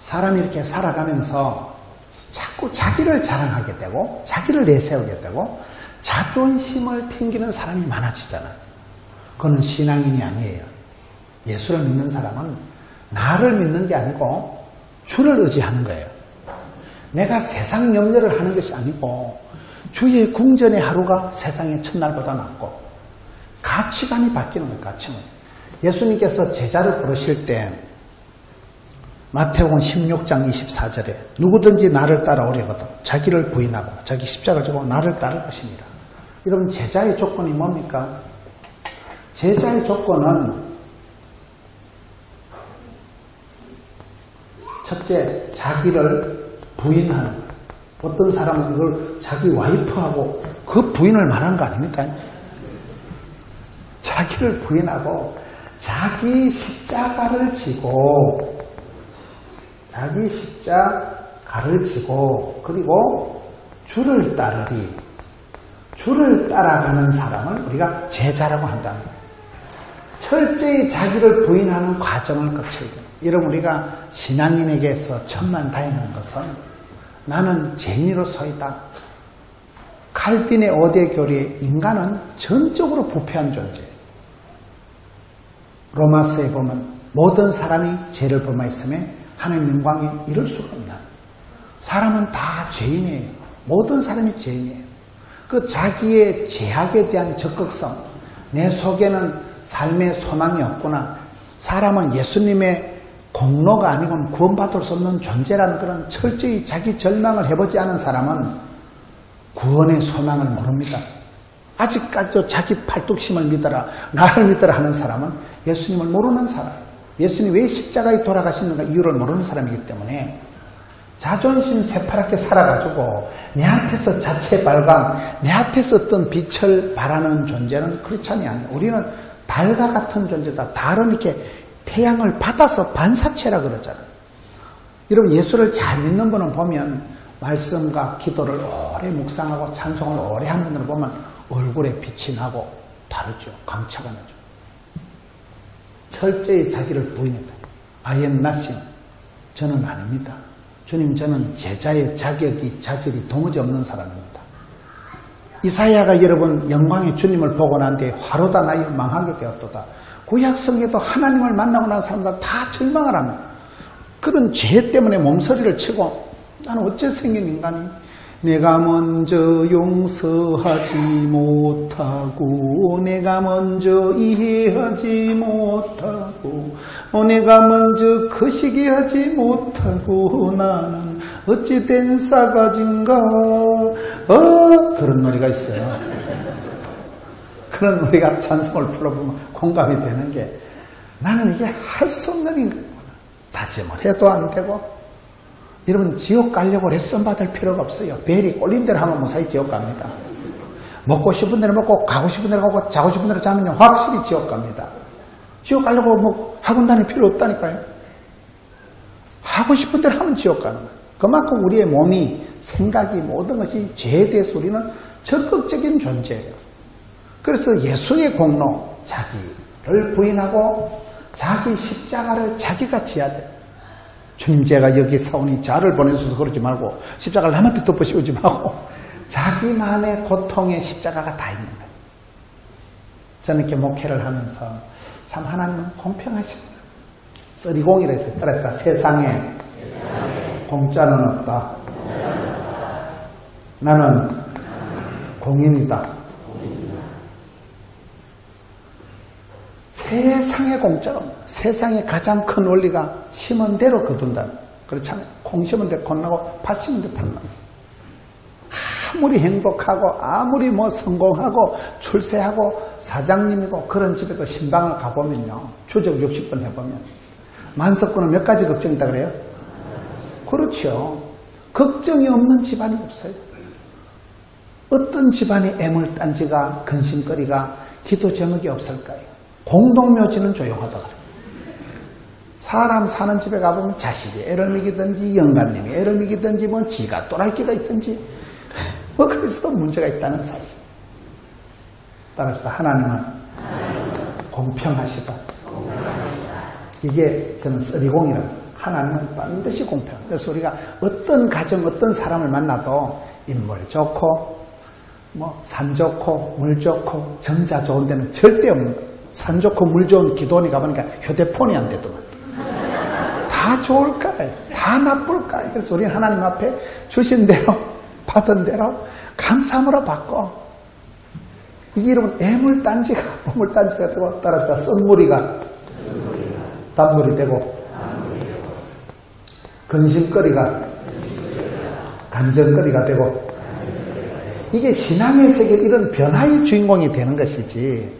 사람이 이렇게 살아가면서 자꾸 자기를 자랑하게 되고 자기를 내세우게 되고 자존심을 튕기는 사람이 많아지잖아요. 그건 신앙인이 아니에요. 예수를 믿는 사람은 나를 믿는 게 아니고 주를 의지하는 거예요. 내가 세상 염려를 하는 것이 아니고 주의 궁전의 하루가 세상의 첫날보다 낫고 가치관이 바뀌는 거예요. 가치관. 예수님께서 제자를 부르실 때 마태복음 16장 24절에 누구든지 나를 따라오려거든 자기를 부인하고 자기 십자가를 지고 나를 따를 것이니라. 여러분 제자의 조건이 뭡니까? 제자의 조건은 첫째, 자기를 부인하는 거예요. 어떤 사람은 이걸 자기 와이프하고 그 부인을 말하는 거 아닙니까? 자기를 부인하고 자기 십자가를 지고 그리고 주를 따르리. 주를 따라가는 사람을 우리가 제자라고 한다는 거예요. 철저히 자기를 부인하는 과정을 거쳐야 돼요. 여러분 우리가 신앙인에게서 천만다행한 것은 나는 죄인으로서이다. 칼빈의 어대 교리에 인간은 전적으로 부패한 존재예요. 로마서에 보면 모든 사람이 죄를 범하였으며 하나님의 영광에 이를 수가 없나. 사람은 다 죄인이에요. 모든 사람이 죄인이에요. 그 자기의 죄악에 대한 적극성, 내 속에는 삶의 소망이 없구나. 사람은 예수님의 공로가 아니고는 구원받을 수 없는 존재라는 그런 철저히 자기 절망을 해보지 않은 사람은 구원의 소망을 모릅니다. 아직까지도 자기 팔뚝심을 믿어라, 나를 믿어라 하는 사람은 예수님을 모르는 사람, 예수님이 왜 십자가에 돌아가시는가 이유를 모르는 사람이기 때문에 자존심 새파랗게 살아가지고 내 앞에서 자체 발광, 내 앞에서 어떤 빛을 발하는 존재는 크리스찬이 아니에요. 우리는 달과 같은 존재다. 달은 이렇게 태양을 받아서 반사체라 그러잖아요. 여러분 예수를 잘 믿는 분은 보면 말씀과 기도를 오래 묵상하고 찬송을 오래 하는 분을 보면 얼굴에 빛이 나고 다르죠. 강차가 나죠. 철저히 자기를 부인했다. I am nothing. 저는 아닙니다. 주님, 저는 제자의 자격이 자질이 도무지 없는 사람입니다. 이사야가 여러분 영광의 주님을 보고 난 뒤에 화로다 나여 망하게 되었도다. 구약성에도 하나님을 만나고 난 사람들 다 절망을 합니다. 그런 죄 때문에 몸서리를 치고 나는 어째 생긴 인간이 내가 먼저 용서하지 못하고 내가 먼저 이해하지 못하고 내가 먼저 거시기 하지 못하고 나는 어찌 된 싸가지인가 그런 노래가 있어요. 그런 노래가 찬송을 불러보면 공감이 되는 게 나는 이게 할 수 없는 인간이구나. 다짐을 해도 안 되고 여러분 지옥 가려고 레슨 받을 필요가 없어요. 벨이 꼴린 대로 하면 무사히 지옥 갑니다. 먹고 싶은 대로 먹고 가고 싶은 대로 가고 자고 싶은 대로 자면 확실히 지옥 갑니다. 지옥 가려고 뭐 학원 다닐 필요 없다니까요. 하고 싶은 대로 하면 지옥 가는 거예요. 그만큼 우리의 몸이 생각이 모든 것이 죄에 대해서 우리는 적극적인 존재예요. 그래서 예수의 공로, 자기를 부인하고 자기 십자가를 자기가 지어야 돼요. 주님 제가 여기 사오니 자를 보내셔서 그러지 말고 십자가를 남한테 덮어씌우지 말고 자기만의 고통의 십자가가 다 있는 거예요. 저는 이렇게 목회를 하면서 참 하나님은 공평하십니다. 쓰리공이라 했어요. 그러니까 세상에 공짜는 없다. 나는 공인이다. 세상에 공짜가 없다. 세상에 가장 큰 원리가 심은 대로 거둔다. 그렇잖아요. 콩 심은 데 콩나고 팥 심은 데 팥나고. 아무리 행복하고 아무리 뭐 성공하고 출세하고 사장님이고 그런 집에도 신방을 가보면요. 추적 60번 해보면 만석군은 몇 가지 걱정이다 그래요? 그렇죠. 걱정이 없는 집안이 없어요. 어떤 집안이 애물단지가 근심거리가 기도 제목이 없을까요? 공동묘지는 조용하다 그래요. 사람 사는 집에 가보면 자식이 애를 먹이든지 영감님이 애를 먹이든지 뭐 지가 또라이끼가 있든지 뭐 그래서도 문제가 있다는 사실. 따라서 하나님은 공평하시다. 이게 저는 쓰리공이라고. 하나님은 반드시 공평. 그래서 우리가 어떤 가정, 어떤 사람을 만나도 인물 좋고, 산 좋고, 물 좋고, 전자 좋은 데는 절대 없는 거예요. 산 좋고, 물 좋은 기도원에 가보니까 휴대폰이 안 되더만. 다 좋을까? 다 나쁠까? 그래서 우리는 하나님 앞에 주신 대로, 받은 대로 감사함으로 받고, 이게 여러분 애물단지가, 보물단지가 되고, 따라서 썬물이가 단물이 되고, 근심거리가 간정거리가 되고, 이게 신앙의 세계 이런 변화의 주인공이 되는 것이지,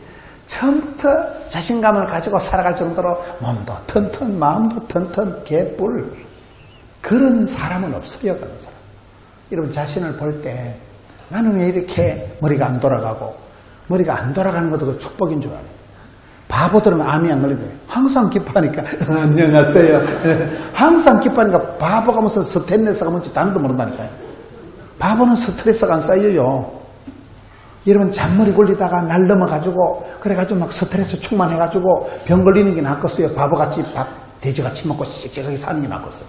처음부터 자신감을 가지고 살아갈 정도로 몸도 튼튼, 마음도 튼튼, 개뿔, 그런 사람은 없어요. 그런 사람. 여러분 자신을 볼 때 나는 왜 이렇게 머리가 안 돌아가고, 머리가 안 돌아가는 것도 그 축복인 줄 알아요. 바보들은 암이 안 걸리더래요. 항상 기뻐하니까 안녕하세요. 항상 기뻐하니까 바보가 무슨 스트레스가 뭔지 단도 모른다니까요. 바보는 스트레스가 안 쌓여요. 여러분 잔머리 굴리다가 날 넘어가지고 그래가지고 막 스트레스 충만해가지고 병 걸리는 게 낫겠어요. 바보같이 밥 돼지같이 먹고 씩씩하게 사는 게 낫겠어요.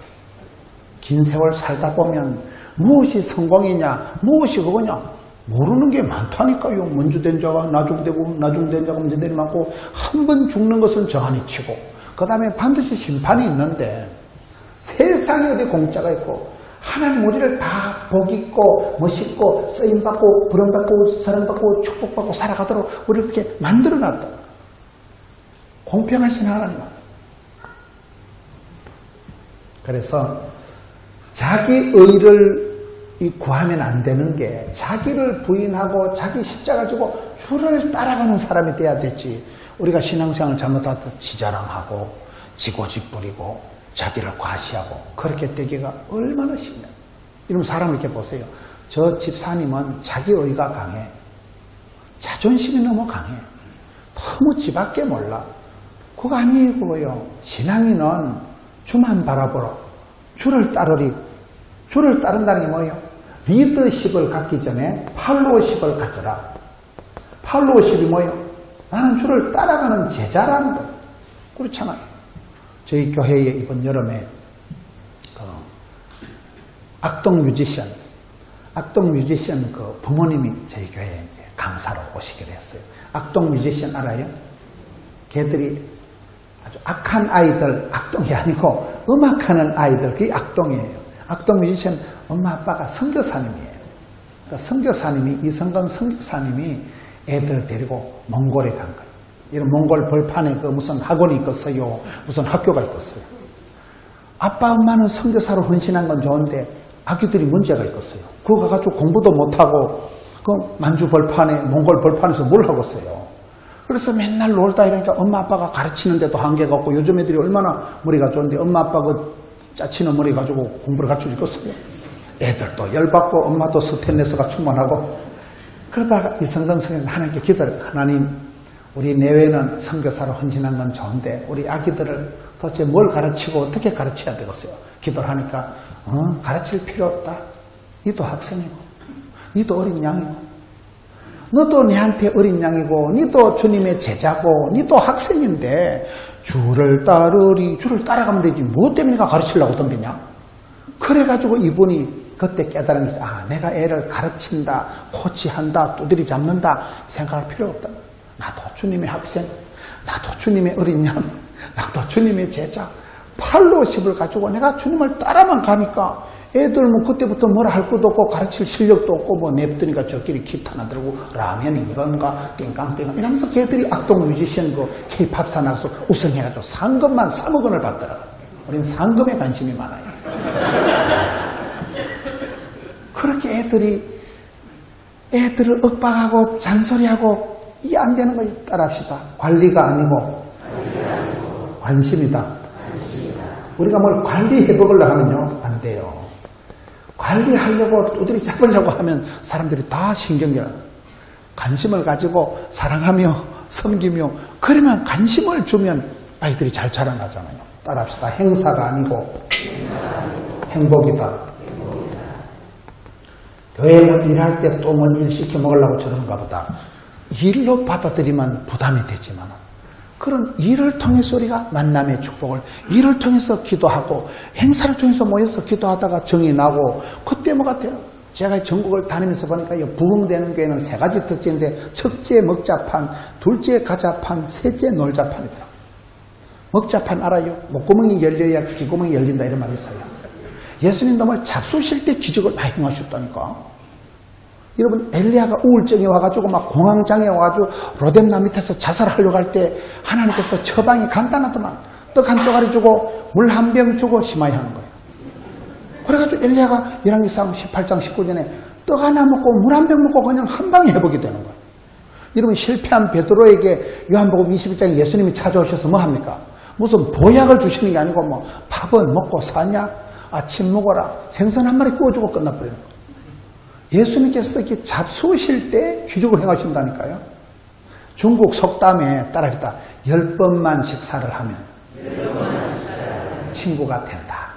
긴 세월 살다 보면 무엇이 성공이냐, 무엇이 그거냐 모르는 게 많다니까요. 먼저 된 자가 나중되고, 나중된 자가 먼저 된 많고, 한 번 죽는 것은 정한이 치고, 그 다음에 반드시 심판이 있는데, 세상에 어디 공짜가 있고, 하나님 우리를 다 복 있고, 멋있고, 쓰임받고, 부름받고, 사랑받고, 축복받고 살아가도록 우리를 이렇게 만들어놨다. 공평하신 하나님. 그래서 자기 의를 구하면 안 되는 게, 자기를 부인하고 자기 십자가 지고 주를 따라가는 사람이 돼야 되지. 우리가 신앙생활 잘못하다 지자랑하고 지고집 부리고 자기를 과시하고 그렇게 되기가 얼마나 쉽냐. 이러면 사람을 이렇게 보세요. 저 집사님은 자기의가 강해. 자존심이 너무 강해. 너무 지밖에 몰라. 그거 아니고요. 신앙인은 주만 바라보러 주를 따르리. 주를 따른다는 게 뭐예요? 리더십을 갖기 전에 팔로워십을 가져라. 팔로워십이 뭐예요? 나는 주를 따라가는 제자라는 거예요. 그렇잖아요. 저희 교회에 이번 여름에 악동 뮤지션 그 부모님이 저희 교회에 이제 강사로 오시기로 했어요. 악동 뮤지션 알아요? 걔들이 아주 악한 아이들, 악동이 아니고 음악하는 아이들, 그게 악동이에요. 악동 뮤지션 엄마 아빠가 선교사님이에요. 그러니까 선교사님이, 이성건 선교사님이 애들 데리고 몽골에 간 거예요. 이런 몽골 벌판에 그 무슨 학원이 있겠어요? 무슨 학교가 있겠어요? 아빠 엄마는 선교사로 헌신한 건 좋은데 아기들이 문제가 있겠어요. 그거 가지고 공부도 못하고 그 만주 벌판에, 몽골 벌판에서 뭘 하겠어요? 그래서 맨날 놀다 이러니까 엄마 아빠가 가르치는데도 한계가 없고, 요즘 애들이 얼마나 머리가 좋은데 엄마 아빠 그 짜치는 머리 가지고 공부를 가르쳐 주겠어요? 애들도 열받고 엄마도 스트레스가 충만하고. 그러다가 이성근 선생님 하나님께 기도를, 하나님 우리 내외는 선교사로 헌신한 건 좋은데 우리 아기들을 도대체 뭘 가르치고 어떻게 가르쳐야 되겠어요? 기도를 하니까 가르칠 필요 없다. 니도 학생이고 니도 어린 양이고 너도 내한테 어린 양이고 니도 주님의 제자고 니도 학생인데 주를 따르리, 주를 따라가면 되지 뭐 때문에 가르치려고 덤비냐? 그래가지고 이분이 그때 깨달은 게, 내가 애를 가르친다, 코치한다, 두드리 잡는다 생각할 필요 없다. 나도 주님의 학생, 나도 주님의 어린 양, 나도 주님의 제자, 팔로우십을 가지고 내가 주님을 따라만 가니까 애들 뭐 그때부터 뭐라 할 것도 없고 가르칠 실력도 없고 뭐 냅두니까 저끼리 기타나 들고 라면인 건가 띵깡띵깡 이러면서 걔들이 악동 뮤지션 그 K-팝 스타 나가서 우승해가지고 상금만 3억 원을 받더라고요. 우리는 상금에 관심이 많아요. 그렇게 애들을 윽박하고 잔소리하고 이게 안 되는 거예요. 따라합시다. 관리가 아니고 관심이다. 우리가 뭘 관리해보려고 하면요 안 돼요. 관리하려고 두드리 잡으려고 하면 사람들이 다 신경질. 관심을 가지고 사랑하며 섬기며 그러면 관심을 주면 아이들이 잘 자라나잖아요. 따라합시다. 행사가 아니고 행복이다. 교회 뭐 일할 때 또 뭐 일 시켜 먹으려고 저런가 보다. 일로 받아들이면 부담이 되지만 그런 일을 통해서 우리가 만남의 축복을, 일을 통해서 기도하고 행사를 통해서 모여서 기도하다가 정이 나고 그때 뭐가 돼요? 제가 전국을 다니면서 보니까 부흥되는 교회는 3가지 특징인데 첫째 먹자판, 둘째 가자판, 셋째 놀자판이더라고요. 먹자판 알아요? 목구멍이 열려야 귀구멍이 열린다 이런 말이 있어요. 예수님 놈을 잡수실 때 기적을 많이 행하셨다니까. 여러분 엘리야가 우울증이 와가지고 막 공황장애 와가지고 로뎀나 밑에서 자살하려고 할 때 하나님께서 처방이 간단하더만 떡 한 쪼가리 주고 물 한 병 주고 심하게 하는 거예요. 그래가지고 엘리야가 열왕기상 18장 19절에 떡 하나 먹고 물 한 병 먹고 그냥 한 방에 회복이 되는 거예요. 여러분 실패한 베드로에게 요한복음 21장에 예수님이 찾아오셔서 뭐 합니까? 무슨 보약을 주시는 게 아니고 뭐 밥은 먹고 사냐? 아침 먹어라. 생선 한 마리 구워주고 끝나버리는 거예요. 예수님께서 이렇게 잡수실 때 기적을 행하신다니까요. 중국 속담에 따라했다. 10번만 식사를 하면 친구가 된다.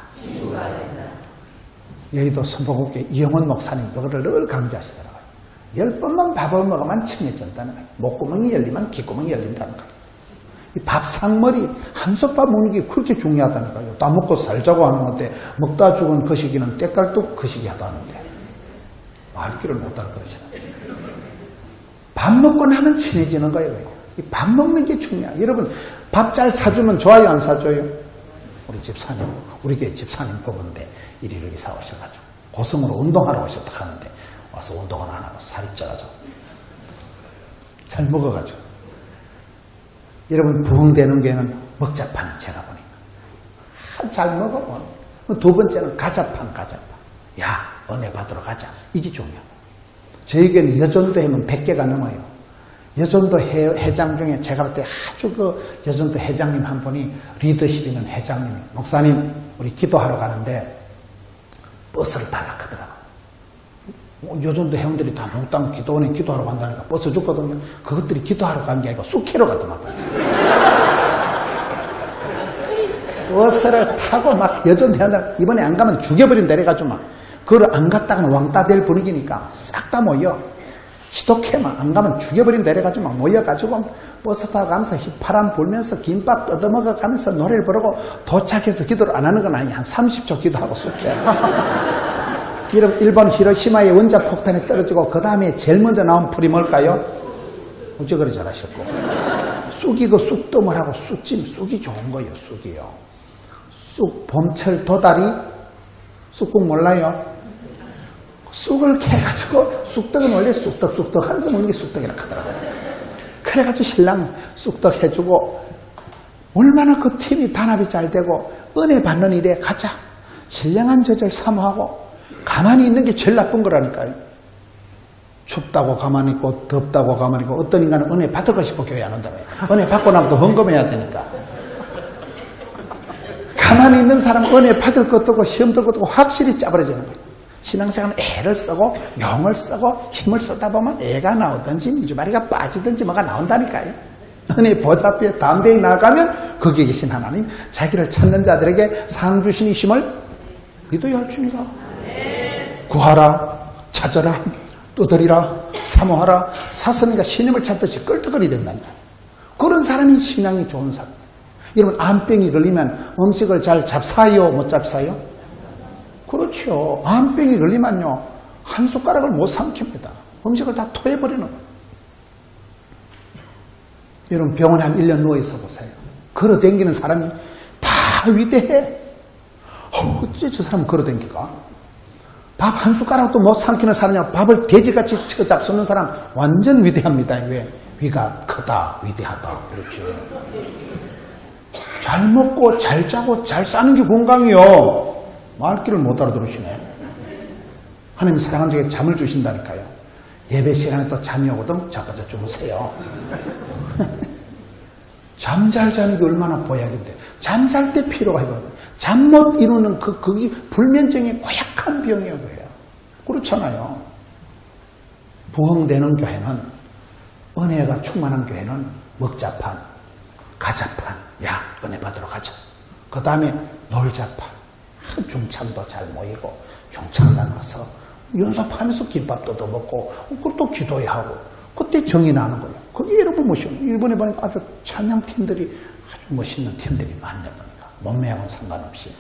여의도 선포국회 이영원 목사님 그거를 늘 강조하시더라고요. 10번만 밥을 먹으면 친해진다는 거예요. 목구멍이 열리면 귓구멍이 열린다는 거예요. 이 밥상머리 한솥밥 먹는 게 그렇게 중요하다니까요. 다 먹고 살자고 하는 건데 먹다 죽은 거시기는 때깔도 거시기 하다 하는데 말귀를 못 알아들으시나요? 밥 먹고 나면 친해지는 거예요. 이 밥 먹는 게 중요해요. 여러분 밥 잘 사주면 좋아요 안 사줘요? 우리 집사님, 우리 교회 집사님 보건데 이리를 이사 오셔가지고 고성으로 운동하러 오셨다 하는데 와서 운동을 안 하고 살이 쪄가지고 잘 먹어가지고 여러분 부흥되는 교회는 먹자판 제가 보니까 잘 먹어보면 두 번째는 가자판 야 은혜 받으러 가자 이게 중요해요. 저에게는 여전도 하면 100개가 넘어요. 여전도 회장 중에 제가 볼 때 아주 그 여전도 회장님 한 분이 리더십 있는 회장님이 목사님 우리 기도하러 가는데 버스를 탈락하더라고요. 여전도 회원들이 다 몽땅 기도원에 기도하러 간다니까 버스 줬거든요. 그것들이 기도하러 간 게 아니고 쑥캐러 가더라고요. 버스를 타고 막 여전도 회원들 이번에 안 가면 죽여버린다 이래가지고 막 그걸 안 갔다가는 왕따 될 분위기니까 싹 다 모여. 시독해만 안 가면 죽여버린다 이래가지고 막 모여가지고 버스 타고 가면서 휘파람 불면서 김밥 뜯어먹어 가면서 노래를 부르고 도착해서 기도를 안 하는 건 아니 한 30초 기도하고 쑥해. 일본 히로시마의 원자폭탄이 떨어지고 그 다음에 제일 먼저 나온 풀이 뭘까요? 어째 그리 잘하셨고 쑥이 그 쑥뜸을 하고 쑥찜 쑥이 좋은 거예요. 쑥이요. 쑥 봄철 도다리 쑥국 몰라요? 쑥을 캐가지고 쑥떡은 원래 쑥떡 하면서 먹는 게 쑥떡이라 하더라고요. 그래가지고 신랑 쑥떡 해주고 얼마나 그 팀이 단합이 잘 되고 은혜 받는 일에 가자. 신령한 저절 사모하고 가만히 있는 게 제일 나쁜 거라니까요. 춥다고 가만히 있고 덥다고 가만히 있고 어떤 인간은 은혜 받을까 싶어 교회 안 온다며. 은혜 받고 나면 또 헌금해야 되니까. 가만히 있는 사람은 은혜 받을 것도 없고 시험 들 것도 없고 확실히 짜버려지는 거예요. 신앙생활은 애를 쓰고 용을 쓰고 힘을 쓰다 보면 애가 나오든지 미주마리가 빠지든지 뭐가 나온다니까요. 은혜 보좌 앞에 담대히 나아가면 거기에 계신 하나님 자기를 찾는 자들에게 상 주시니심을 믿어야 할 줄이라. 구하라 찾아라 두드리라 사모하라 사슴이가 신임을 찾듯이 끌떡거리 된다니까. 그런 사람이 신앙이 좋은 사람. 여러분 암병이 걸리면 음식을 잘 잡사요 못 잡사요? 그렇죠. 암병이 걸리면요 한 숟가락을 못 삼킵니다. 음식을 다 토해버리는 거예요. 여러분 병원에 한 1년 누워있어 보세요. 걸어다니는 사람이 다 위대해. 어째 저 사람은 걸어다니까? 밥 한 숟가락도 못 삼키는 사람이 밥을 돼지같이 쳐 잡수는 사람 완전 위대합니다. 왜? 위가 크다 위대하다. 그렇죠. 잘 먹고 잘 자고 잘 사는 게 건강이요. 말귀를 못 알아들으시네. 하나님 사랑하는 자에게 잠을 주신다니까요. 예배 시간에 또 잠이 오거든. 자빠져 주무세요. 잠 잘 자는 게 얼마나 보약인데. 잠 잘 때 피로가 해거든. 잠 못 이루는 그게 불면증의 고약한 병이에요. 그렇잖아요. 부흥되는 교회는 은혜가 충만한 교회는 먹자판, 가자판, 야 은혜 받으러 가자. 그 다음에 놀자판. 중창도 잘 모이고 중창단 와서 연습하면서 김밥도 더 먹고 그것도 기도해야 하고 그때 정이 나는 거예요. 그게 여러분 멋있어요. 일본에 보니까 아주 찬양팀들이 아주 멋있는 팀들이 많네 보니까. 몸매하고는 상관없이.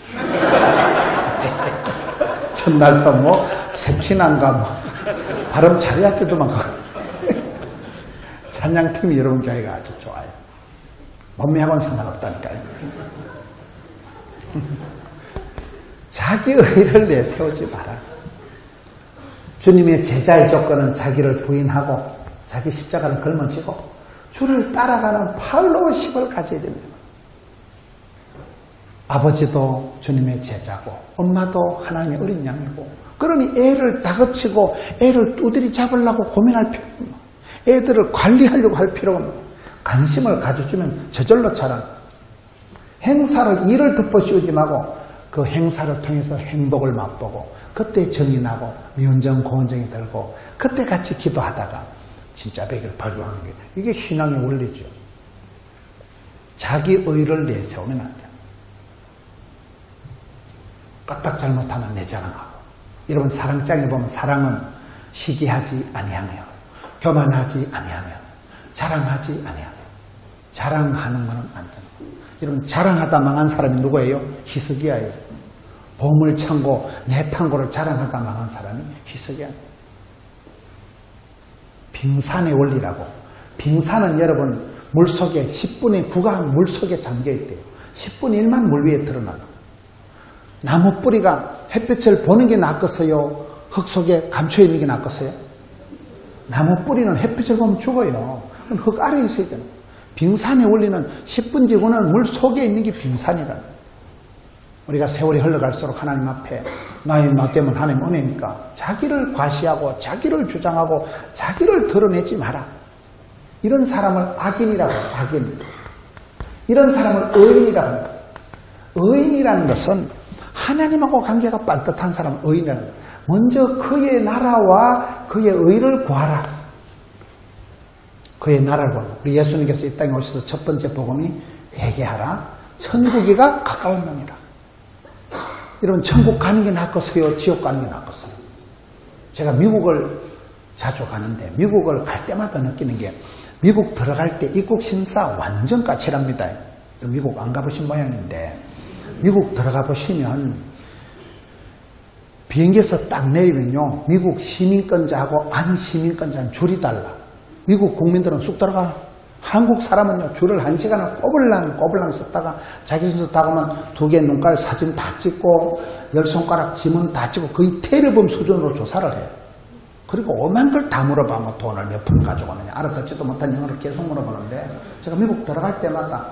첫날 또 뭐, sep신한가 뭐, 발음 잘해야 때도만 가거든요. 찬양팀이 여러분 교회가 아주 좋아요. 몸매하고는 상관없다니까요. 자기 의를 내세우지 마라. 주님의 제자의 조건은 자기를 부인하고 자기 십자가를 걸머쥐고 주를 따라가는 팔로워십을 가져야 됩니다. 아버지도 주님의 제자고 엄마도 하나님의 어린 양이고 그러니 애를 다그치고 애를 두드리 잡으려고 고민할 필요 없습니다. 애들을 관리하려고 할 필요가 없습니다. 관심을 가져주면 저절로 자라. 행사를 일을 덮어씌우지 말고 그 행사를 통해서 행복을 맛보고 그때 정이 나고 미운정 고운정이 들고 그때 같이 기도하다가 진짜 백을 발견하는 게 이게 신앙의 원리죠. 자기 의를 내세우면 안 돼요. 까딱 잘못하면 내 자랑하고. 여러분 사랑장에 보면 사랑은 시기하지 아니하며 교만하지 아니하며 자랑하지 아니하며 자랑하는 것은 안 돼요. 여러분 자랑하다 망한 사람이 누구예요? 히스기야예요. 보물창고 내탕고를 자랑하다 망한 사람이 히스기야예요. 빙산의 원리라고. 빙산은 여러분 물속에 10분의 9가 물속에 잠겨있대요. 10분의 1만 물 위에 드러나고. 나무 뿌리가 햇빛을 보는 게 낫겠어요? 흙 속에 감춰있는 게 낫겠어요? 나무 뿌리는 햇빛을 보면 죽어요. 그럼 흙 아래에 있어야 돼요. 빙산의 원리는 10분지 9는 물 속에 있는 게 빙산이다. 우리가 세월이 흘러갈수록 하나님 앞에 나 때문에 하나님 은혜니까 자기를 과시하고 자기를 주장하고 자기를 드러내지 마라. 이런 사람을 악인이라고 해요. 악인. 이런 사람을 의인이라고 합니다. 의인이라는 것은 하나님하고 관계가 빤듯한 사람을 의인이라는 거예요. 먼저 그의 나라와 그의 의를 구하라. 그의 나라를 구하라. 우리 예수님께서 이 땅에 오셔서 첫 번째 복음이 회개하라. 천국이가 가까운 놈이라. 여러분 천국 가는 게 낫겠어요? 지옥 가는 게 낫겠어요? 제가 미국을 자주 가는데 미국을 갈 때마다 느끼는 게 미국 들어갈 때 입국 심사 완전 까칠합니다. 미국 안 가보신 모양인데 미국 들어가 보시면 비행기에서 딱 내리면요 미국 시민권자하고 안 시민권자는 줄이 달라. 미국 국민들은 쑥 들어가. 한국 사람은요 줄을 1시간을 꼬불랑 썼다가 자기 순서 다가면 2개 눈깔 사진 다 찍고 10손가락 지문 다 찍고 거의 테레범 수준으로 조사를 해요. 그리고 오만 걸 다 물어봐. 뭐 돈을 몇 푼 가져가느냐 알아듣지도 못한 영어를 계속 물어보는데 제가 미국 들어갈 때마다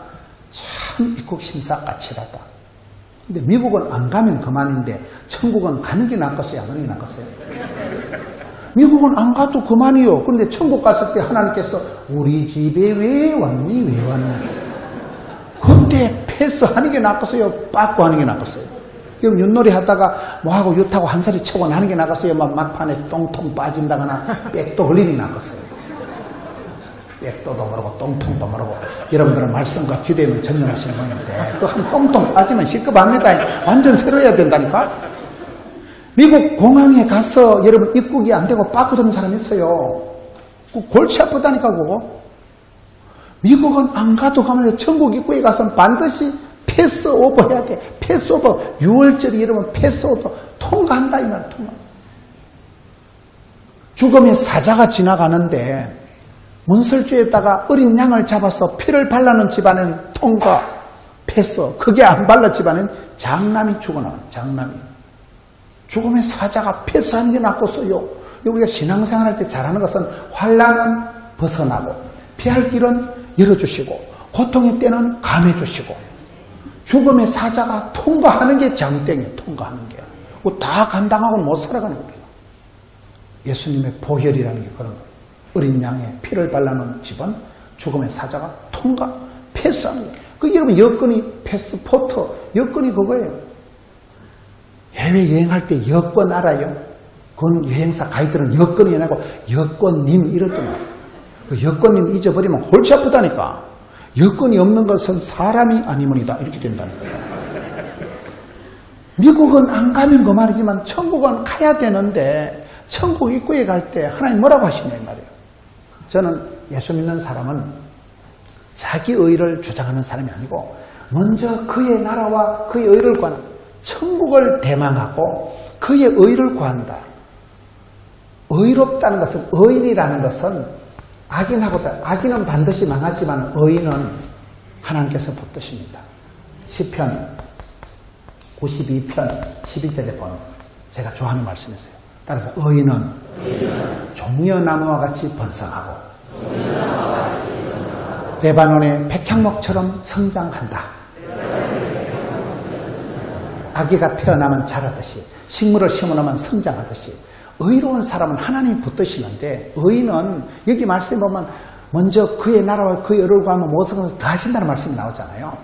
참 입국 심사 까칠하다. 근데 미국은 안 가면 그만인데 천국은 가는 게 낫겠어요? 안 가는 게 낫겠어요? 미국은 안 가도 그만이요. 그런데 천국 갔을 때 하나님께서 우리 집에 왜 왔니? 왜 왔니? 그때 패스하는 게 낫겠어요? 빠꾸 하는 게 낫겠어요? 그럼 윷놀이 하다가 뭐하고 윷하고 한 살이 쳐고 나는 게 낫겠어요? 막판에 똥통 빠진다거나 백도 흘리는 게 낫겠어요? 백도도 모르고 똥통도 모르고 여러분들은 말씀과 기도에만 전념하시는 분인데 그 한 똥통 빠지면 시급합니다. 완전 새로워야 된다니까? 미국 공항에 가서 여러분 입국이 안 되고 빠꾸 드는 사람이 있어요. 골치 아프다니까 그거. 미국은 안 가도 가면 천국 입구에 가서는 반드시 패스오버 해야 돼. 패스오버. 6월절이 여러분 패스오버 통과한다 이 말 통과. 죽음의 사자가 지나가는데 문설주에다가 어린 양을 잡아서 피를 발라놓은 집안은 통과 패스. 그게 안 발라 집안은 장남이 죽어나와요. 장남이. 죽음의 사자가 패스하는 게 낫겠어요. 우리가 신앙생활할 때 잘하는 것은 환난은 벗어나고 피할 길은 열어주시고 고통의 때는 감해주시고 죽음의 사자가 통과하는 게 장땡이에요. 통과하는 게. 다 감당하고는 못 살아가는 거예요. 예수님의 보혈이라는 게 그런 거예요. 어린 양의 피를 발라놓은 집은 죽음의 사자가 통과, 패스하는 거예요. 그 여러분 여권이 패스포트, 여권이 그거예요. 해외여행할 때 여권 알아요? 그건 여행사 가이드는 여권이 아니고 여권님 이러더만. 그 여권님 잊어버리면 골치 아프다니까. 여권이 없는 것은 사람이 아니면이다 이렇게 된다니까. 미국은 안 가면 그 말이지만 천국은 가야 되는데 천국 입구에 갈 때 하나님 뭐라고 하시냐 이 말이에요. 저는 예수 믿는 사람은 자기 의를 주장하는 사람이 아니고 먼저 그의 나라와 그의 의를 구하는, 천국을 대망하고 그의 의를 구한다. 의롭다는 것은, 의인이라는 것은 악인은 반드시 망하지만 의인은 하나님께서 붙드십니다. 시편 92편 12절에 보면 제가 좋아하는 말씀이세요. 따라서 의인은 종려나무와 같이 번성하고 레바논의 백향목처럼 성장한다. 아기가 태어나면 자라듯이, 식물을 심어놓으면 성장하듯이 의로운 사람은 하나님 붙드시는데, 의인은 여기 말씀에 보면 먼저 그의 나라와 그의 의를 구하면 모든 것을 다 하신다는 말씀이 나오잖아요.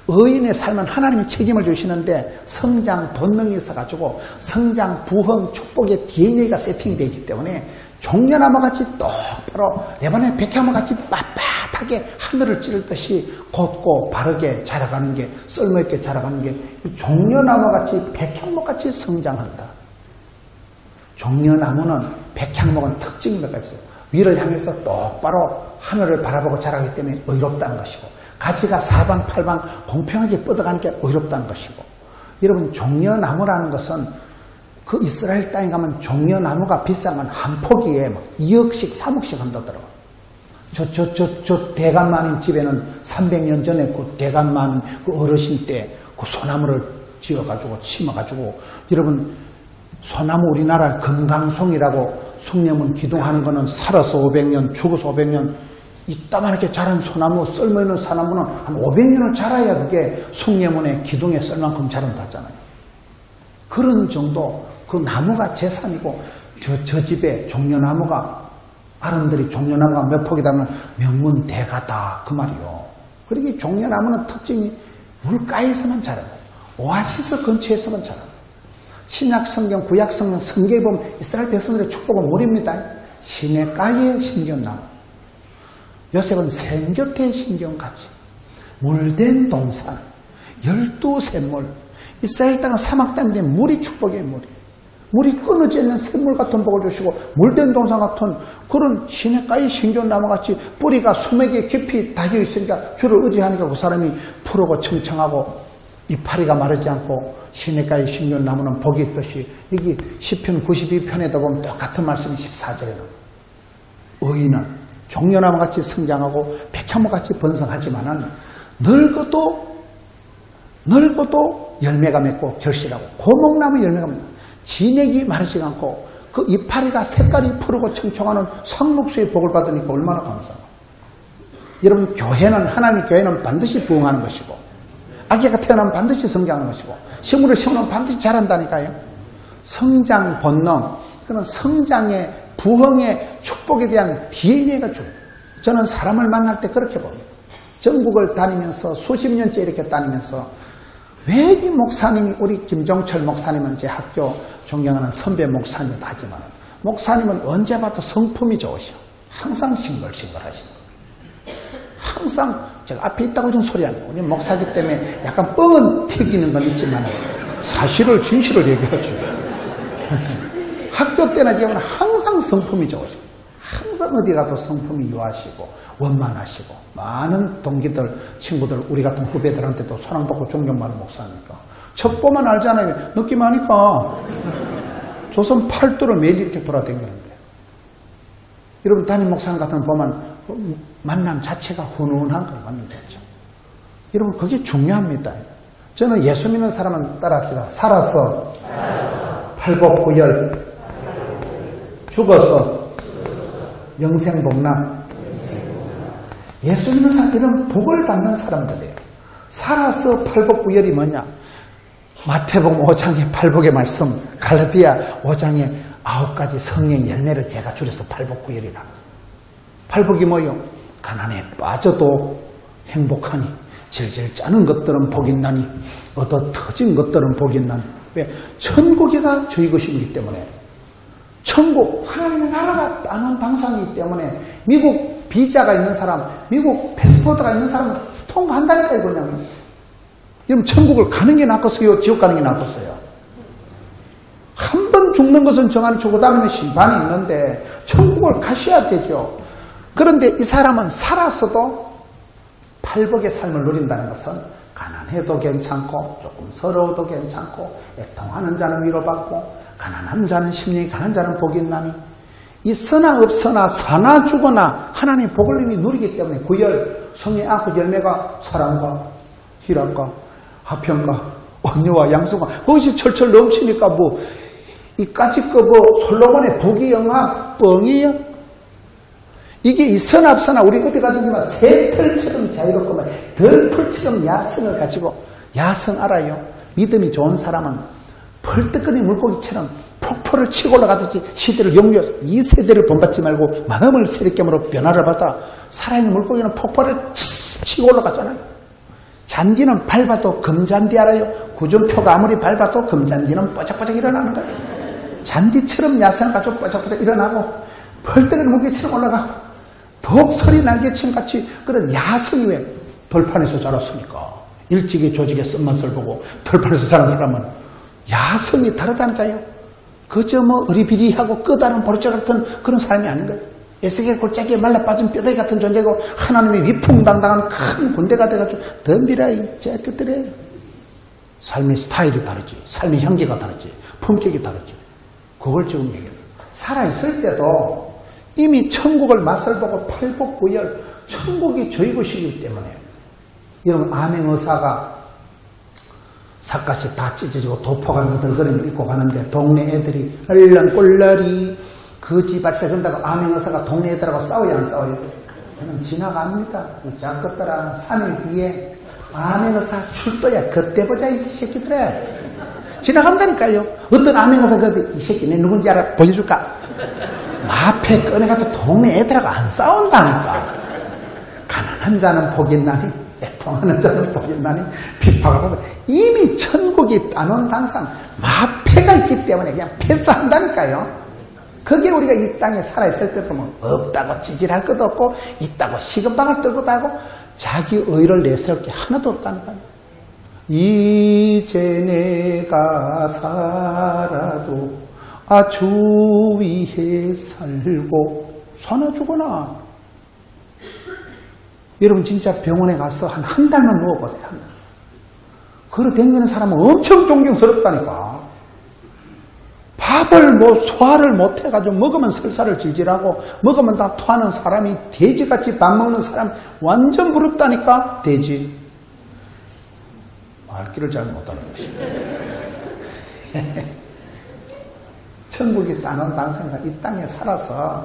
의인의 삶은 하나님이 책임을 주시는데 성장 본능이 있어가지고 성장, 부흥, 축복의 DNA가 세팅되어 있기 때문에 종려나무같이 똑바로 레바논의 백향목같이 빳빳하게 하늘을 찌르듯이 곧고 바르게 자라가는 게, 썰매있게 자라가는 게 종려나무같이 백향목같이 성장한다. 종려나무는, 백향목은 특징이 몇 가지 있어요. 위를 향해서 똑바로 하늘을 바라보고 자라기 때문에 의롭다는 것이고, 가지가 사방팔방 공평하게 뻗어가는 게 의롭다는 것이고, 여러분 종려나무라는 것은 그 이스라엘 땅에 가면 종려나무가 비싼 건 한 포기에 막 2억씩 3억씩 한다더라고요. 저 대감마님 집에는 300년 전에 그 대감마님 그 어르신 때 그 소나무를 지어가지고 심어가지고, 여러분 소나무 우리나라 금강송이라고 숭례문 기둥하는 거는 살아서 500년, 죽어서 500년, 이따만하게 자란 소나무, 썰매있는 소나무는 한 500년을 자라야 그게 숭례문의 기둥에 썰 만큼 자란다잖아요. 그런 정도 그 나무가 재산이고, 저 집에 종려나무가, 아름들이 종려나무가 몇 폭이다면 명문대가다 그 말이요. 그러기 종려나무는 특징이 물가에서만 자라요. 오아시스 근처에서만 자라요. 신약성경, 구약성경, 성경에 보면 이스라엘 백성들의 축복은 물입니다. 시냇가의 신경나무. 요셉은 샘곁의 신경같이 물된 동산, 12샘물. 이스라엘 땅은 사막 땅인데 물이 축복의 물이. 물이 끊어져 있는 샘물 같은 복을 주시고, 물된 동산 같은 그런 시냇가의 신경나무같이 뿌리가 수맥에 깊이 닿여 있으니까 주를 의지하니까 그 사람이 푸르고 청청하고 이파리가 마르지 않고, 시냇가의 신경나무는 복이 있듯이, 여기 시편 92편에다 보면 똑같은 말씀이 14절에 나옵니다. 의인은 종려나무같이 성장하고 백향목같이 번성하지만은 늙어도 열매가 맺고 결실하고, 고목나무 열매가 맺고 진액이 마르지 않고 그 이파리가 색깔이 푸르고 청청하는 상록수의 복을 받으니까 얼마나 감사합니까? 여러분 교회는, 하나님의 교회는 반드시 부흥하는 것이고, 아기가 태어나면 반드시 성장하는 것이고, 식물을 심으면 반드시 자란다니까요. 성장 본능, 그런 성장의, 부흥의 축복에 대한 DNA가 중요해요. 저는 사람을 만날 때 그렇게 봅니다. 전국을 다니면서 수십 년째 이렇게 다니면서, 왜 이 목사님이, 우리 김종철 목사님은 제 학교 존경하는 선배 목사님이다 하지만, 목사님은 언제 봐도 성품이 좋으셔. 항상 싱글싱글 하시는 거예요. 항상 제가 앞에 있다고 이런 소리 안 해요. 우리 목사기 때문에 약간 뻥은 튀기는 건 있지만 사실을, 진실을 얘기하죠. 학교 때나 지금은 항상 성품이 좋으시고, 항상 어디 가도 성품이 유하시고 원만하시고, 많은 동기들, 친구들, 우리 같은 후배들한테도 사랑받고 존경받는 목사니까 첩보만 알잖아요. 느낌 하니까 조선 팔도를 매일 이렇게 돌아다니는데, 여러분 담임 목사님 같은 거 보면 만남 자체가 훈훈한 걸 만나면 되죠. 여러분 그게 중요합니다. 저는 예수 믿는 사람은 따라합시다. 살아서 팔복구열, 죽어서 영생복락. 예수 믿는 사람, 이런 복을 받는 사람들이에요. 살아서 팔복구열이 뭐냐? 마태복음 5장의 팔복의 말씀, 갈라디아 5장의 9가지 성령 열매를 제가 줄여서 팔복구열이라. 팔복이 뭐요? 가난에 빠져도 행복하니, 질질 짜는 것들은 복이 있나니, 얻어 터진 것들은 복이 있나니. 왜? 천국이가 저희 것이기 때문에. 천국, 하나님의 나라가 땅은 당상이기 때문에 미국 비자가 있는 사람, 미국 패스포트가 있는 사람은 통과한다니까 이거냐면. 여러분 천국을 가는 게 낫겠어요? 지옥 가는 게 낫겠어요? 한 번 죽는 것은 정한이 주고 다음에 심판이 있는데 천국을 가셔야 되죠. 그런데 이 사람은 살았어도 팔복의 삶을 누린다는 것은 가난해도 괜찮고 조금 서러워도 괜찮고 애통하는 자는 위로받고 가난한 자는 심령이 강한 자는 복이 있나니 있으나 없으나 사나 죽으나 하나님 복을 이미 누리기 때문에 구열 성의 악의 열매가 사랑과 희락과 화평과 온유와 양성과 그것이 철철 넘치니까 뭐 이까짓 거 뭐 솔로몬의 부귀영화 뻥이에요. 이게 있으나 없으나 우리 어디 가지고만 새털처럼 자유롭고만 덜풀처럼 야성을 가지고 야성 알아요. 믿음이 좋은 사람은 펄떡거리는 물고기처럼 폭포를 치고 올라가듯이 시대를 용려 이 세대를 본받지 말고 마음을 새롭게으로 변화를 받아 살아있는 물고기는 폭포를 치고 올라가잖아요. 잔디는 밟아도 금잔디 알아요? 구준표가 아무리 밟아도 금잔디는 뽀짝뽀짝 일어나는 거예요. 잔디처럼 야성을 가지고 뽀짝뽀짝 일어나고 펄떡거리는 물고기처럼 올라가고 독소리 날개처럼 같이 그런 야성이 왜 돌판에서 자랐습니까? 일찍이 조직의 쓴맛을 보고 돌판에서 자란 사람은 야성이 다르다니까요. 그저 뭐 어리비리하고 끄다른 보리자 같은 그런 사람이 아닌 거예요. 에스겔 골짜기에 말라빠진 뼈다귀 같은 존재고 하나님의 위풍당당한 큰 군대가 돼가지고 덤비라이 째끗들해요. 삶의 스타일이 다르지, 삶의 향기가 다르지, 품격이 다르지. 그걸 지금 얘기해요. 살아있을 때도 이미 천국을 맛을보고 팔복부열 천국이 저희 것이기 때문에 여러분 암행의사가 삿갓이 다 찢어지고 도포가 너덜거리면 입고 가는데 동네 애들이 얼른 꼴러리 거지 발세 건다고 암행의사가 동네 애들하고 싸워야 안 싸워요? 그냥 지나갑니다. 자 것들아 3일 뒤에 암행의사 출도야 그때 보자 이 새끼들아. 지나간다니까요. 어떤 암행의사 이 새끼 내 누군지 알아? 보여줄까? 마패 꺼내가지고 동네 애들하고 안 싸운다니까. 가난한 자는 복이 있나니 애통하는 자는 복이 있나니 핍박하고 이미 천국이 따놓은 단상 마패가 있기 때문에 그냥 패스한다니까요. 그게 우리가 이 땅에 살아있을 때 보면 없다고 찌질할 것도 없고 있다고 식은방을 떨고도 하고 자기 의를 내세울 게 하나도 없다니까요. 이제 내가 살아도 주 위에 살고 사나 죽으나. 여러분 진짜 병원에 가서 한 달만 누워보세요. 한 달. 걸어 다니는 사람은 엄청 존경스럽다니까. 밥을 소화를 못해가지고 먹으면 설사를 질질하고 먹으면 다 토하는 사람이 돼지같이 밥 먹는 사람 완전 부럽다니까. 돼지. 말귀를 잘 못하는 것입니다. 천국이 따놓은 당생가 이 땅에 살아서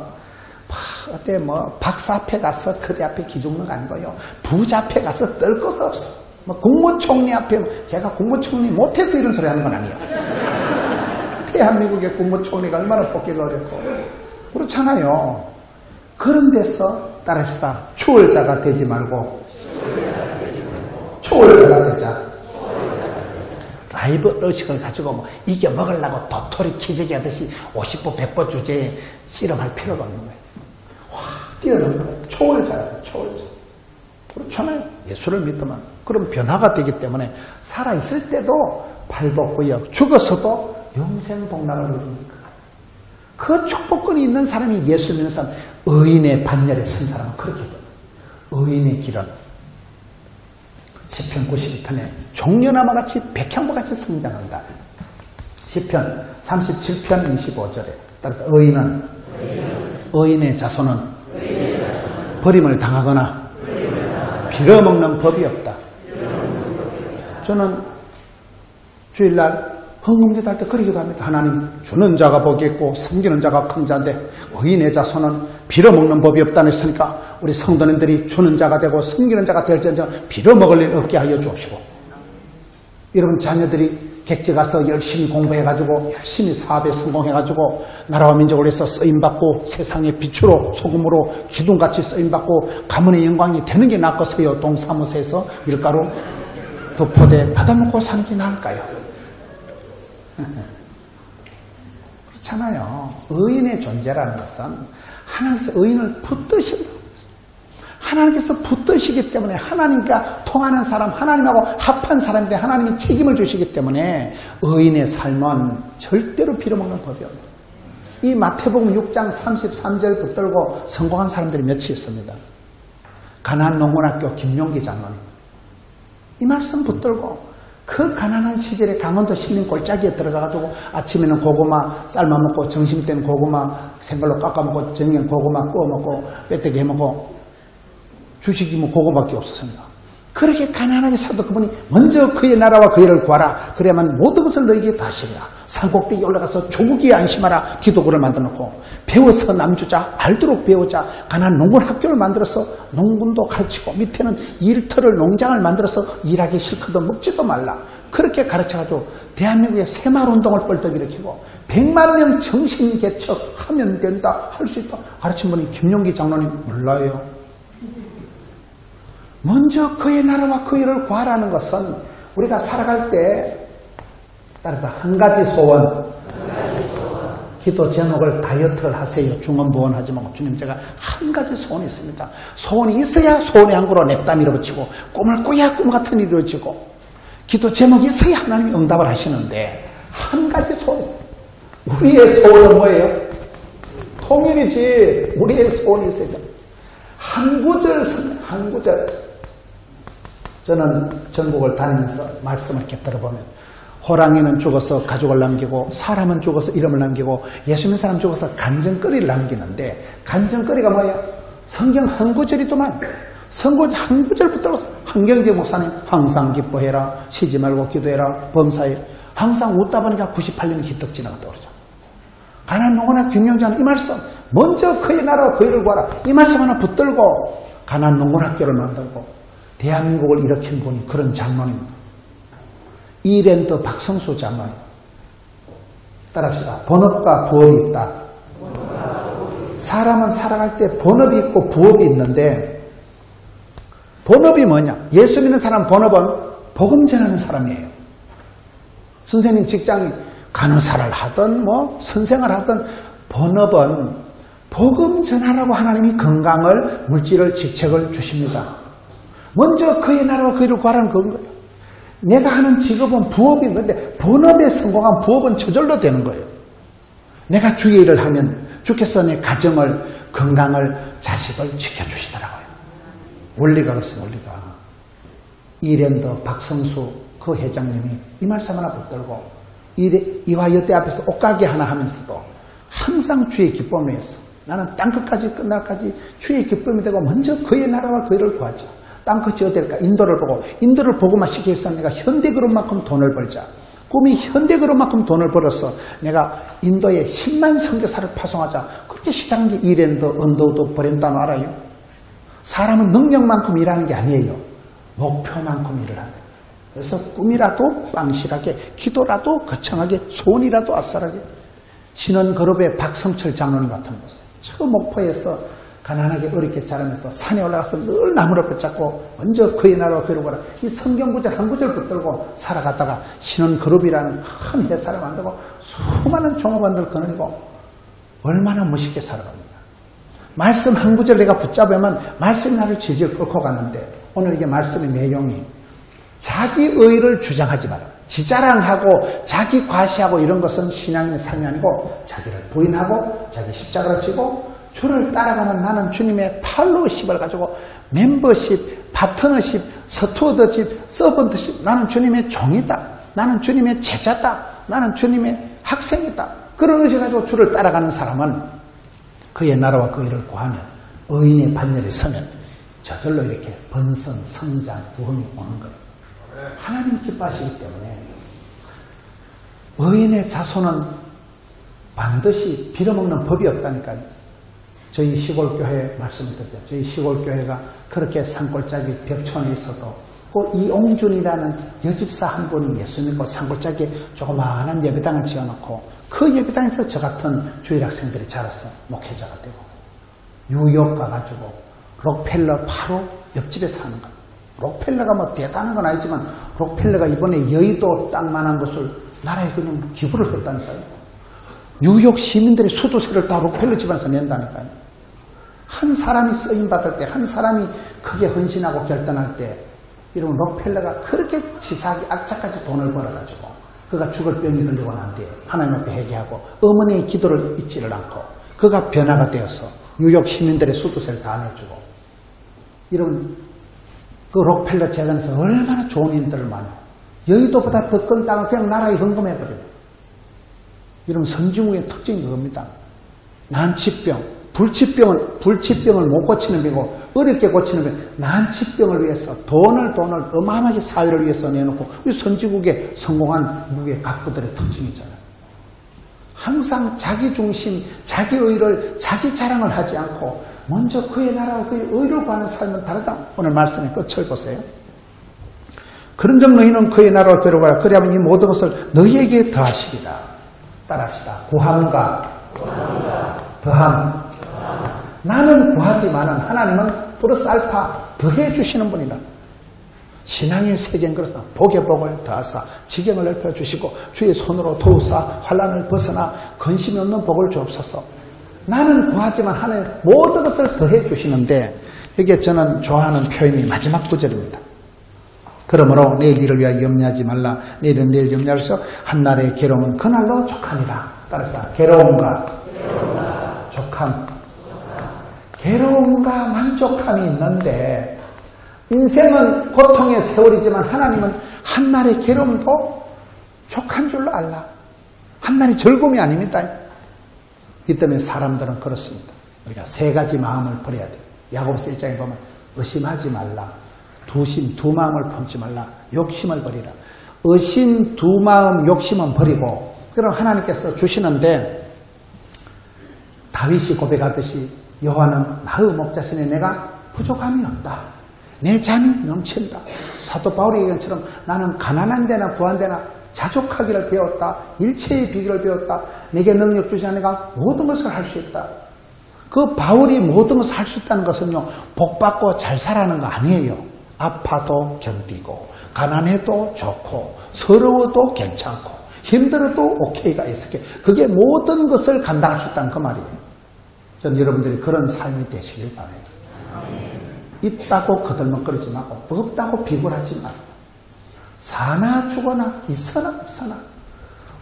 어때 박사 앞에 가서 그대 앞에 기죽는 거 아니고요. 부자 앞에 가서 떨 것도 없어. 국무총리 앞에 제가 국무총리 못해서 이런 소리 하는 건 아니에요. 대한민국의 국무총리가 얼마나 뽑기가 어렵고 그렇잖아요. 그런 데서 따라합시다. 추월자가 되지 말고 초월자가 되자. 라이브 의식을 가지고 이겨 먹으려고 도토리 키재기 하듯이 50보 100보 주제에 씨름할 필요가 없는 거예요. 확 뛰어넘는 거예요. 초월자예요. 초월자. 그렇잖아요. 예수를 믿으면. 그럼 변화가 되기 때문에 살아있을 때도 팔복구역, 죽어서도 영생복락을 누립니까? 그 축복권이 있는 사람이 예수 믿는 사람, 의인의 반열에 선 사람은 그렇게 돼요. 의인의 길은 시편 92편에 종려나무 같이 백향보같이 성장한다. 시편 37편 25절에 의인은 의인의 자손은 버림을 당하거나 빌어먹는 법이 없다. 저는 주일날 헌금기도 할 때 그러기도 합니다. 하나님 주는 자가 복이 있고 섬기는 자가 긍자인데 의인의 자손은 빌어먹는 법이 없다는 했으니까 우리 성도님들이 주는 자가 되고 섬기는 자가 될지언정 빌어먹을 일 없게 하여 주옵시고, 여러분 자녀들이 객지 가서 열심히 공부해가지고 열심히 사업에 성공해가지고 나라와 민족을 위해서 쓰임받고 세상의 빛으로 소금으로 기둥같이 쓰임받고 가문의 영광이 되는 게 낫겠어요? 동사무소에서 밀가루 덮어대 받아먹고 사는 게 나을까요? 그렇잖아요. 의인의 존재라는 것은 하나님께서 의인을 붙드신다. 하나님께서 붙드시기 때문에 하나님과 통하는 사람, 하나님하고 합한 사람인데 하나님이 책임을 주시기 때문에 의인의 삶은 절대로 빌어먹는 법이 없어요. 이 마태복음 6장 33절 붙들고 성공한 사람들이 몇이 있습니다. 가나안 농군학교 김용기 장로님. 이 말씀 붙들고 그 가난한 시절에 강원도 신림 골짜기에 들어가가지고 아침에는 고구마 삶아먹고 점심때는 고구마 생걸로 깎아먹고 저녁엔 고구마 구워먹고 빼떼기 해먹고 주식이 뭐 그거밖에 없었습니다. 그렇게 가난하게 살던 그분이 먼저 그의 나라와 그의 일을 구하라. 그래야만 모든 것을 너에게 다시리라. 산꼭대기에 올라가서 조국이 안심하라. 기도구를 만들어놓고 배워서 남주자 알도록 배우자. 가난한 농군 학교를 만들어서 농군도 가르치고 밑에는 일터를 농장을 만들어서 일하기 싫거든 먹지도 말라. 그렇게 가르쳐가지고 대한민국의 새마을운동을 뻘떡 일으키고 100만 명 정신개척하면 된다. 할 수 있다. 가르친 분이 김용기 장로님 몰라요. 먼저 그의 나라와 그 일을 구하라는 것은 우리가 살아갈 때 따라서 한 가지 소원, 기도 제목을 다이어트를 하세요. 중언부언하지 말고 주님 제가 한 가지 소원이 있습니다. 소원이 있어야 소원의 항구로 냅다 밀어붙이고 꿈을 꾸야 꿈 같은 일이 이루어지고 기도 제목이 있어야 하나님이 응답을 하시는데 한 가지 소원이 있어요. 우리의 소원은 뭐예요? 통일이지. 우리의 소원이 있어야 돼요. 한 구절, 한 구절. 저는 전국을 다니면서 말씀을 이렇게 들어보면 호랑이는 죽어서 가족을 남기고 사람은 죽어서 이름을 남기고 예수 믿는 사람 죽어서 간증거리를 남기는데 간증거리가 뭐예요? 성경 한 구절이더만. 성경 한 구절부터 한경재 목사님 항상 기뻐해라. 쉬지 말고 기도해라. 범사에 항상 웃다 보니까 98년이 휘떡 지나갔다 그러죠. 가난한 농군학 김용자는 이 말씀 먼저 그의 나라와 그 일을 구하라. 이 말씀 하나 붙들고 가난한 농군학교를 만들고 대한민국을 일으킨 분이 그런 장로입니다. 이랜드 박성수 장로님. 따라합시다. 본업과 부업이 있다. 사람은 살아갈 때 본업이 있고 부업이 있는데 본업이 뭐냐? 예수 믿는 사람 본업은 복음 전하는 사람이에요. 선생님 직장이 간호사를 하든 뭐 선생을 하든 본업은 복음 전하라고 하나님이 건강을 물질을 직책을 주십니다. 먼저 그의 나라와 그 일을 구하라는 그런 거예요. 내가 하는 직업은 부업인 건데 본업에 성공한 부업은 저절로 되는 거예요. 내가 주의 일을 하면 주께서 내 가정을 건강을 자식을 지켜주시더라고요. 원리가 그렇습니다. 원리가. 이랜드 박성수 그 회장님이 이 말씀 하나 붙들고 이화여대 앞에서 옷가게 하나 하면서도 항상 주의 기쁨을 했어. 나는 땅끝까지 끝날까지 주의 기쁨이 되고 먼저 그의 나라와 그 일을 구하자. 땅끝이 어디 될까? 인도를 보고 인도를 보고만 시키기 위해서 내가 현대그룹만큼 돈을 벌자. 꿈이 현대그룹만큼 돈을 벌어서 내가 인도에 10만 선교사를 파송하자. 그렇게 시작한 게 이랜드 언더우드 브랜드는 알아요? 사람은 능력만큼 일하는 게 아니에요. 목표만큼 일을 하는 거예요. 그래서 꿈이라도 빵실하게, 기도라도 거창하게, 소원이라도 아싸하게. 신원그룹의 박성철 장로님 같은 것을 저 목포에서 가난하게 어렵게 자라면서 산에 올라가서 늘 나무를 붙잡고 먼저 그의 나라와 그의 나라 이 성경 구절 한 구절 붙들고 살아갔다가 신원그룹이라는 큰 회사를 만들고 수많은 종업원들 거느리고 얼마나 멋있게 살아갑니다. 말씀 한 구절 내가 붙잡으면 말씀이 나를 질질 끌고 가는데 오늘 이게 말씀의 내용이 자기 의를 주장하지 마라. 지자랑하고 자기 과시하고 이런 것은 신앙인의 삶이 아니고 자기를 부인하고 자기 십자가를 지고 주를 따라가는 나는 주님의 팔로우십을 가지고 멤버십, 파트너십, 스튜어드십, 서번트십 나는 주님의 종이다. 나는 주님의 제자다. 나는 주님의 학생이다. 그런 의식을 가지고 주를 따라가는 사람은 그의 나라와 그 일을 구하면 의인의 반열에 서면 저절로 이렇게 번성, 성장, 부흥이 오는 거예요. 하나님 기뻐하시기 때문에 의인의 자손은 반드시 빌어먹는 법이 없다니까요. 저희 시골교회 말씀을 드렸죠. 저희 시골교회가 그렇게 산골짜기 벽촌에 있어도 그 이옹준이라는 여집사 한 분이 예수 믿고 산골짜기에 조그마한 예배당을 지어놓고 그 예배당에서 저 같은 주일 학생들이 자라서 목회자가 되고 뉴욕 가가지고 록펠러 바로 옆집에 사는 거예요. 록펠러가 뭐 대단한 건 아니지만 록펠러가 이번에 여의도 땅만한 것을 나라에 그냥 기부를 했다니까요. 뉴욕 시민들의 수도세를 다 록펠러 집안에서 낸다니까요. 한 사람이 쓰임받을 때, 한 사람이 크게 헌신하고 결단할 때, 이런 록펠러가 그렇게 치사하게 악착같이 돈을 벌어가지고 그가 죽을 병이 걸리고 난 뒤에 하나님 앞에 회개하고 어머니의 기도를 잊지를 않고 그가 변화가 되어서 뉴욕 시민들의 수두세를 다 내주고 이런 그 록펠러 재단에서 얼마나 좋은 일들을 많이 여의도보다 더 큰 땅을 그냥 나라에 헌금해버려요. 이런 선진국의 특징이 그겁니다. 난치병, 불치병을 못 고치는 병이고 어렵게 고치는 병, 난치병을 위해서 돈을 어마어마하게 사회를 위해서 내놓고 우리 선진국의 성공한 미국의 각부들의 특징이잖아요. 항상 자기 중심, 자기 의를, 자기 자랑을 하지 않고 먼저 그의 나라와 그의 의를 구하는 삶은 다르다. 오늘 말씀의 끝을 보세요. 그런즉 너희는 그의 나라를 괴로워하라. 그리하면 이 모든 것을 너희에게 더하시리라. 따라합시다. 구함과 더함. 나는 구하지만은 하나님은 플러스 알파 더해 주시는 분이라. 신앙의 세계는 그렇습니다. 복의 복을 더하사 지경을 넓혀 주시고 주의 손으로 도우사 환난을 벗어나 근심이 없는 복을 주옵소서. 나는 구하지만 하나님 모든 것을 더해 주시는데 이게 저는 좋아하는 표현이 마지막 구절입니다. 그러므로 내일 일을 위하여 염려하지 말라. 내일은 내일 염려하여서 한날의 괴로움은 그날로 족하니라. 따라서 괴로움과 족함. 괴로움과 만족함이 있는데 인생은 고통의 세월이지만 하나님은 한날의 괴로움도 족한 줄로 알라. 한날의 즐거움이 아닙니다. 이 때문에 사람들은 그렇습니다. 우리가 세 가지 마음을 버려야 돼요. 야고보서 1장에 보면 의심하지 말라. 두 마음을 품지 말라. 욕심을 버리라. 의심, 두 마음, 욕심은 버리고 그럼 하나님께서 주시는데 다윗이 고백하듯이 여호와는 나의 목자시니 내가 부족함이 없다. 내 잠이 넘친다. 사도 바울의 얘기처럼 나는 가난한 데나 부한 데나 자족하기를 배웠다. 일체의 비결을 배웠다. 내게 능력 주시는 내가 모든 것을 할 수 있다. 그 바울이 모든 것을 할 수 있다는 것은요, 복받고 잘 살아가는 거 아니에요. 아파도 견디고 가난해도 좋고 서러워도 괜찮고 힘들어도 오케이가 있을게. 그게 모든 것을 감당할 수 있다는 그 말이에요. 전 여러분들이 그런 삶이 되시길 바라요. 있다고 거들먹거리지 말고 없다고 비굴하지 말고 사나 죽어나 있으나 없으나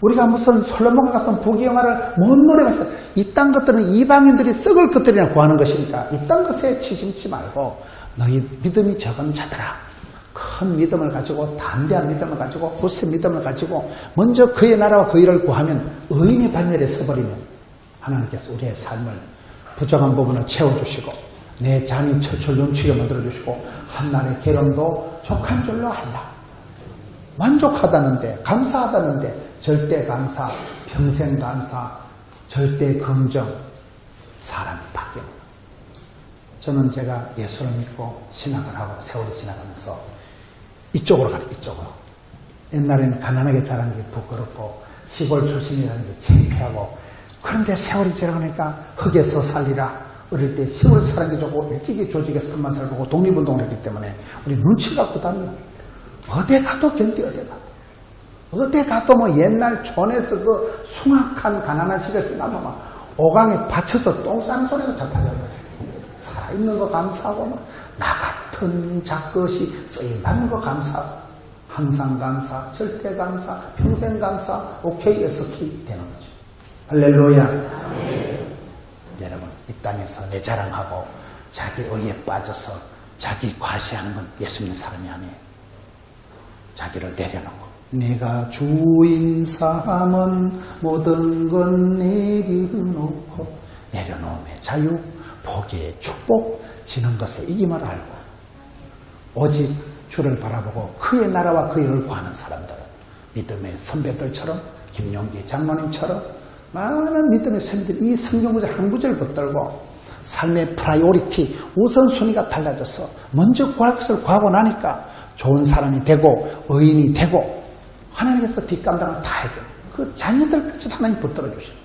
우리가 무슨 솔로몬과 같은 부귀영화를 못 노려봤어요. 이딴 것들은 이방인들이 썩을 것들이나 구하는 것이니까 이딴 것에 치심치 말고 너희 믿음이 적은 자들아, 큰 믿음을 가지고 담대한 믿음을 가지고 굳센 믿음을 가지고 먼저 그의 나라와 그 일을 구하면 의인의 반열에 서버리면 하나님께서 우리의 삶을 부족한 부분을 채워주시고 내 잠이 철철 넘치게 만들어주시고 한날의 괴로움도 족한 줄로 알라. 만족하다는데 감사하다는데 절대 감사, 평생 감사, 절대 긍정 사람이 바뀌어요. 저는 제가 예수를 믿고 신학을 하고 세월이 지나가면서 이쪽으로 가요. 이쪽으로. 옛날에는 가난하게 자란 게 부끄럽고 시골 출신이라는 게 창피하고 그런데 세월이 지나가니까 흙에서 살리라. 어릴 때 시골 사는 게 좋고 일찍이 조직에 손만 살고 독립운동을 했기 때문에 우리 눈치가 없거든요. 어디 가도 견디 어디 가도. 어디 가도 뭐 옛날 촌에서 그 숭악한 가난한 시절 생각하면 막 오강에 받쳐서 똥 싸는 소리가 다 들려요. 살아있는 거 감사하고 나 같은 작것이 쓰임받는 거 감사하고 항상 감사, 절대 감사, 평생 감사, 오케이, SK 되는 거죠. 할렐루야. 여러분 이 땅에서 내 자랑하고 자기 의에 빠져서 자기 과시하는 건 예수 믿는 사람이 아니에요. 자기를 내려놓고 내가 주인 삼은 모든 건 내려놓고 내려놓음의 자유 복의 축복 지는 것을 이김을 알고 오직 주를 바라보고 그의 나라와 그 일을 구하는 사람들은 믿음의 선배들처럼 김용기 장로님처럼 많은 믿음의 선배들이 이 성경구절 한 구절 붙들고 삶의 프라이오리티 우선순위가 달라져서 먼저 구할 것을 구하고 나니까 좋은 사람이 되고 의인이 되고 하나님께서 빚감당을 다 해줘요. 그 자녀들까지도 하나님 붙들어 주시고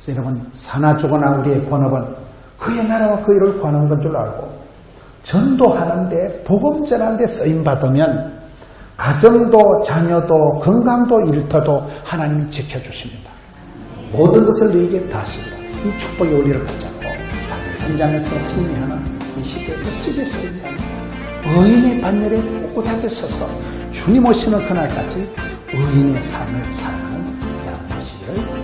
그래서 여러분 사나 죽어나 우리의 본업은 그의 나라와 그 일을 구하는 건 줄 알고 전도하는데 복음 전하는데 쓰임받으면 가정도 자녀도 건강도 일터도 하나님이 지켜주십니다. 모든 것을 너에게 다하시리라. 이 축복의 우리를 붙잡고 삶의 현장에서 승리하는 이 시대에 멋지게 쓰임받는 의인의 반열에 꿋꿋하게 서서 주님 오시는 그날까지 의인의 삶을 살아가는 여러분 되시기를